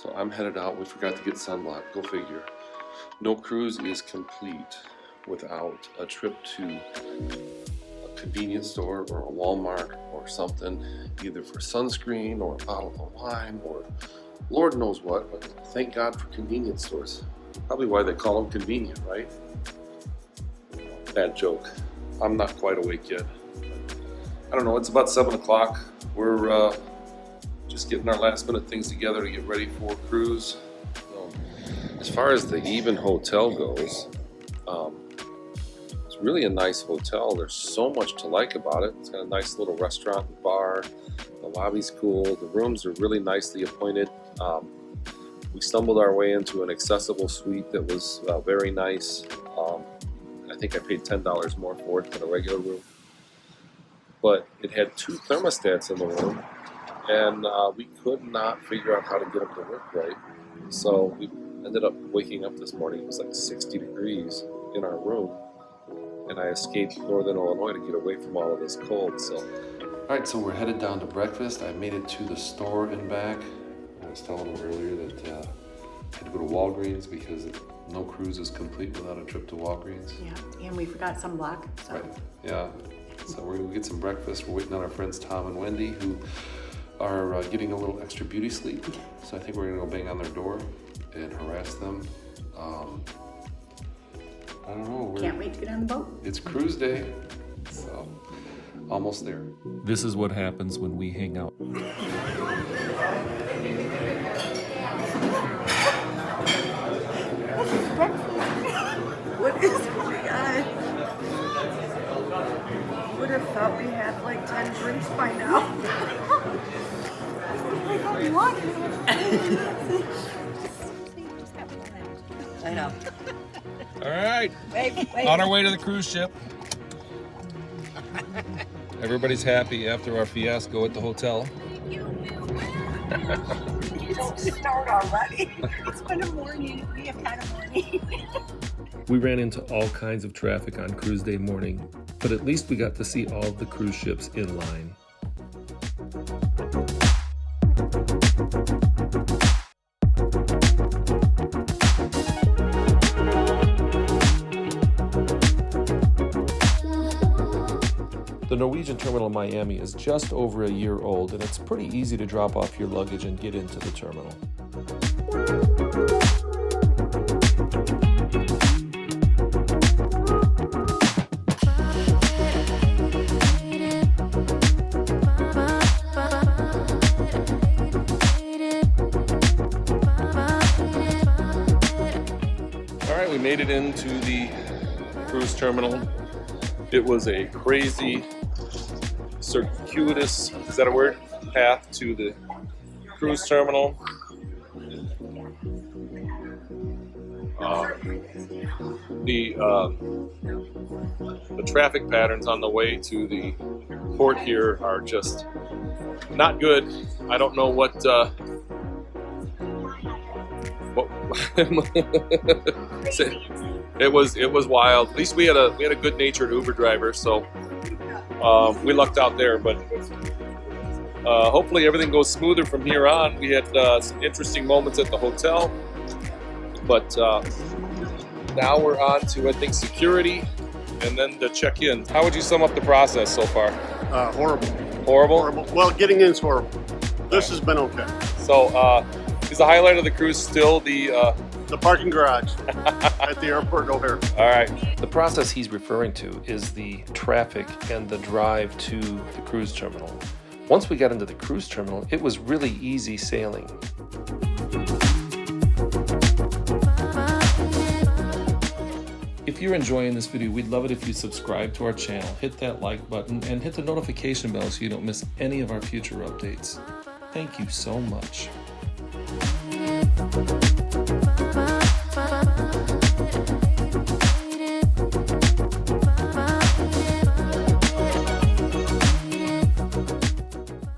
So I'm headed out. We forgot to get sunblock. Go figure. No cruise is complete without a trip to a convenience store or a Walmart or something, either for sunscreen or a bottle of wine or Lord knows what, but thank God for convenience stores. Probably why they call them convenient, right? Bad joke. I'm not quite awake yet. I don't know, it's about 7 o'clock. We're just getting our last minute things together to get ready for a cruise. As far as the Even Hotel goes, it's really a nice hotel. There's so much to like about it. It's got a nice little restaurant and bar. The lobby's cool. The rooms are really nicely appointed. We stumbled our way into an accessible suite that was very nice. I think I paid $10 more for it than a regular room. But it had 2 thermostats in the room, and we could not figure out how to get them to work right. So we ended up waking up this morning. It was like 60 degrees in our room, and I escaped Northern Illinois to get away from all of this cold. So, all right, so we're headed down to breakfast. I made it to the store and back. I was telling them earlier that I had to go to Walgreens because no cruise is complete without a trip to Walgreens. Yeah, and we forgot sunblock. So. Right. Yeah. So we're gonna get some breakfast. We're waiting on our friends Tom and Wendy, who are getting a little extra beauty sleep. So I think we're gonna go bang on their door and harass them. I don't know. Can't wait to get on the boat. It's cruise day, so almost there. This is what happens when we hang out. What is it? Oh my God. Would have thought we had like 10 drinks by now. I know. All right, Wait. on our way to the cruise ship. Everybody's happy after our fiasco at the hotel. You don't start already. It's been a morning. We have had a morning. We ran into all kinds of traffic on cruise day morning, but at least we got to see all of the cruise ships in line. The Norwegian terminal in Miami is just over a year old, and it's pretty easy to drop off your luggage and get into the terminal. All right, we made it into the cruise terminal. It was a crazy, circuitous, is that a word? Path to the cruise terminal. The traffic patterns on the way to the port here are just not good. I don't know what It was wild. At least we had a good-natured Uber driver, so we lucked out there. But hopefully everything goes smoother from here on. We had some interesting moments at the hotel, but now we're on to, I think, security and then the check-in. How would you sum up the process so far? Horrible. Horrible? Horrible. Well, getting in is horrible. This has been okay. So is the highlight of the cruise still the parking garage at the airport O'Hare. All right. The process he's referring to is the traffic and the drive to the cruise terminal. Once we got into the cruise terminal, it was really easy sailing. If you're enjoying this video, we'd love it if you subscribe to our channel, hit that like button, and hit the notification bell so you don't miss any of our future updates. Thank you so much.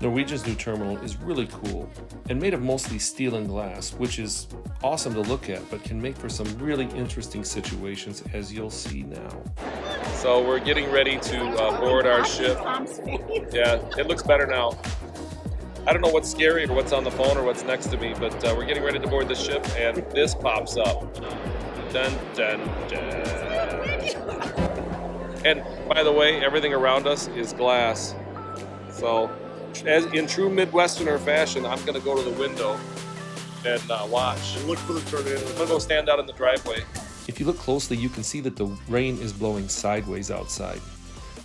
Norwegian's new terminal is really cool and made of mostly steel and glass, which is awesome to look at, but can make for some really interesting situations, as you'll see now. So we're getting ready to board our ship. Yeah, it looks better now. I don't know what's scary or what's on the phone or what's next to me, but we're getting ready to board the ship, and this pops up. Dun, dun, dun. And by the way, everything around us is glass. So, as in true Midwesterner fashion, I'm going to go to the window and watch. And look for the tornado. I'm going to go stand out in the driveway. If you look closely, you can see that the rain is blowing sideways outside.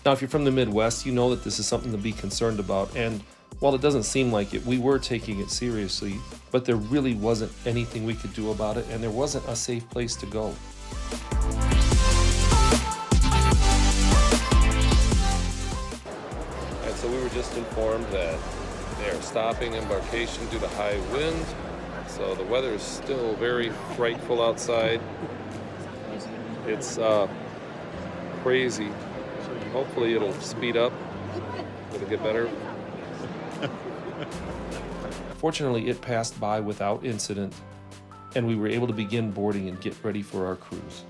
Now, if you're from the Midwest, you know that this is something to be concerned about, and while it doesn't seem like it, we were taking it seriously, but there really wasn't anything we could do about it, and there wasn't a safe place to go. And so we were just informed that they are stopping embarkation due to high wind, so the weather is still very frightful outside. It's crazy. Hopefully it'll speed up, it'll get better. Fortunately, it passed by without incident, and we were able to begin boarding and get ready for our cruise.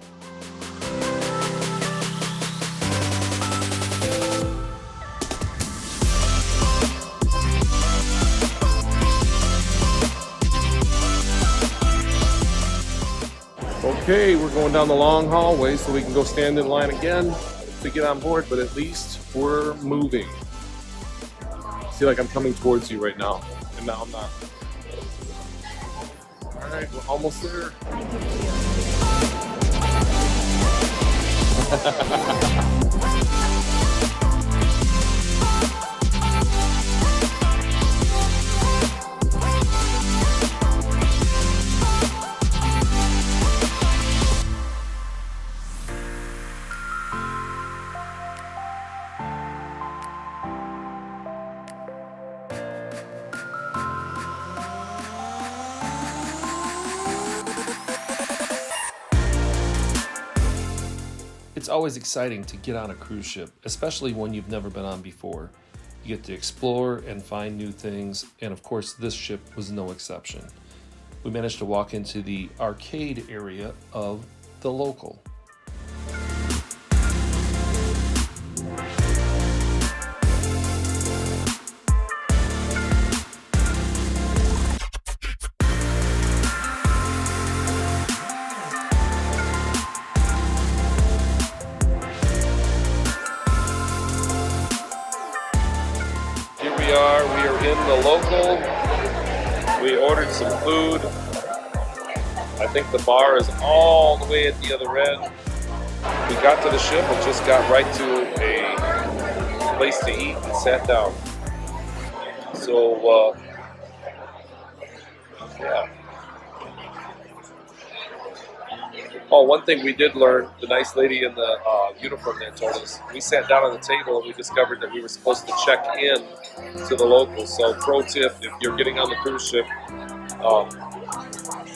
Okay, we're going down the long hallway so we can go stand in line again to get on board, but at least we're moving. I feel like I'm coming towards you right now, and now I'm not. All right, we're almost there. It's always exciting to get on a cruise ship, especially one you've never been on before. You get to explore and find new things, and of course this ship was no exception. We managed to walk into the arcade area of the Local. We are in the Local. We ordered some food. I think the bar is all the way at the other end. We got to the ship and just got right to a place to eat and sat down. So, yeah. Oh, one thing we did learn, the nice lady in the uniform there told us, we sat down on the table and we discovered that we were supposed to check in to the Local. So pro tip, if you're getting on the cruise ship,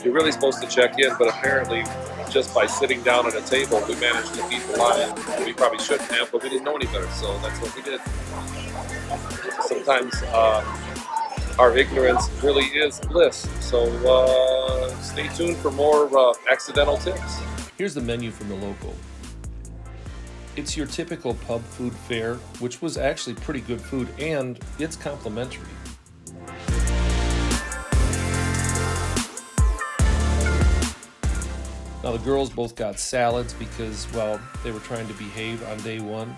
you're really supposed to check in, but apparently just by sitting down at a table, we managed to beat the line. We probably shouldn't have, but we didn't know any better, so that's what we did. Sometimes our ignorance really is bliss. So stay tuned for more accidental tips. Here's the menu from the Local. It's your typical pub food fare, which was actually pretty good food, and it's complimentary. Now the girls both got salads because, well, they were trying to behave on day one.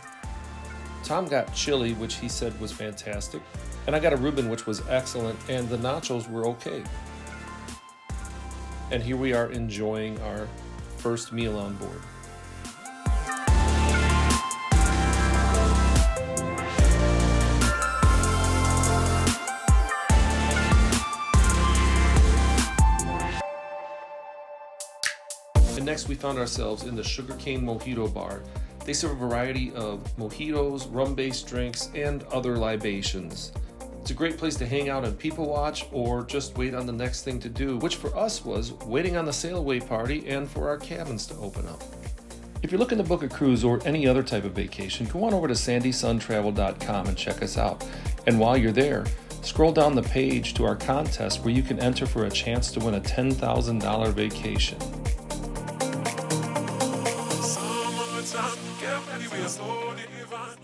Tom got chili, which he said was fantastic. And I got a Reuben, which was excellent, and the nachos were okay. And here we are enjoying our first meal on board. And next we found ourselves in the Sugarcane Mojito Bar. They serve a variety of mojitos, rum-based drinks, and other libations. It's a great place to hang out and people watch or just wait on the next thing to do, which for us was waiting on the sailaway party and for our cabins to open up. If you're looking to book a cruise or any other type of vacation, go on over to sandysuntravel.com and check us out. And while you're there, scroll down the page to our contest where you can enter for a chance to win a $10,000 vacation.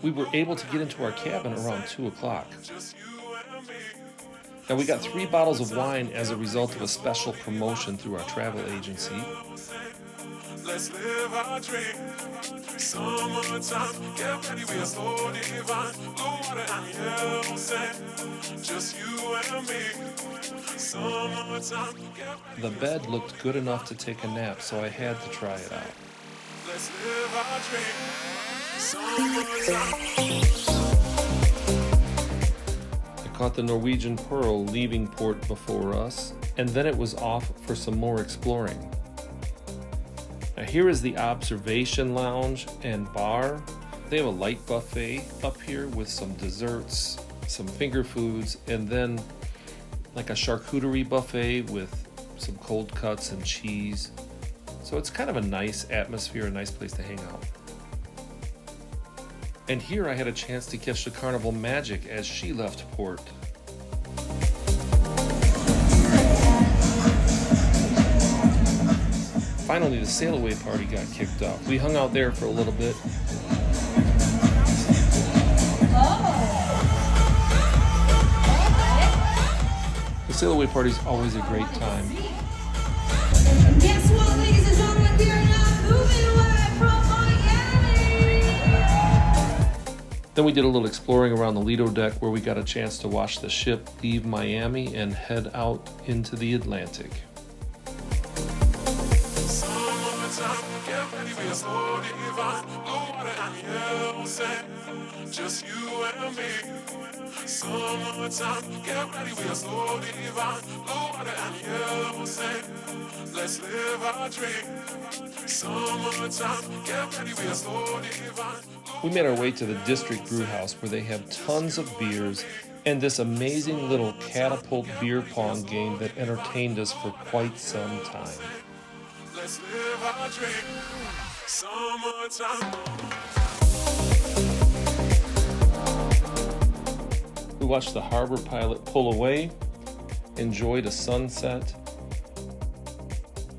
We were able to get into our cabin around 2 o'clock. Now we got 3 bottles of wine as a result of a special promotion through our travel agency. Let's live our dream. Summertime, get ready, we are so divine. Blue water and yellow sand, just you and me. Summertime, get ready. The bed looked good enough to take a nap, so I had to try it out. Let's live our dream. Summertime. I caught the Norwegian Pearl leaving port before us, and then it was off for some more exploring. Now here is the observation lounge and bar. They have a light buffet up here with some desserts, some finger foods, and then like a charcuterie buffet with some cold cuts and cheese. So it's kind of a nice atmosphere, a nice place to hang out. And here I had a chance to catch the Carnival Magic as she left port. Finally, the sail away party got kicked off. We hung out there for a little bit. The sail away party is always a great time. Guess what, ladies and gentlemen, we are now moving away from Miami. Then we did a little exploring around the Lido deck where we got a chance to watch the ship leave Miami and head out into the Atlantic. Get ready, we are so divine. Blue water and yellow sand, just you and me. Summertime, get ready, we are so divine. Blue water and yellow sand, let's live our dream. Summertime, get ready, we are so divine. We made our way to the District Brew House where they have tons of beers and this amazing little catapult beer pong game that entertained us for quite some time. Let's live our dream. Summertime. We watched the harbor pilot pull away, enjoyed a sunset,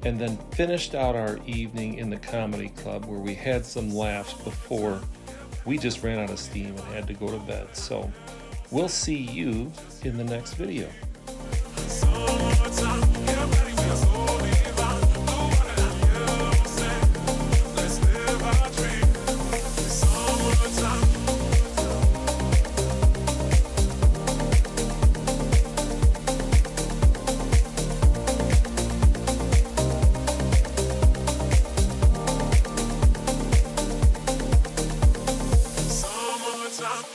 and then finished out our evening in the comedy club where we had some laughs before we just ran out of steam and had to go to bed. So we'll see you in the next video. Summertime. Get ready, we are so divine. Blue water and yellow sand, let's live our dream. Summertime. Summertime.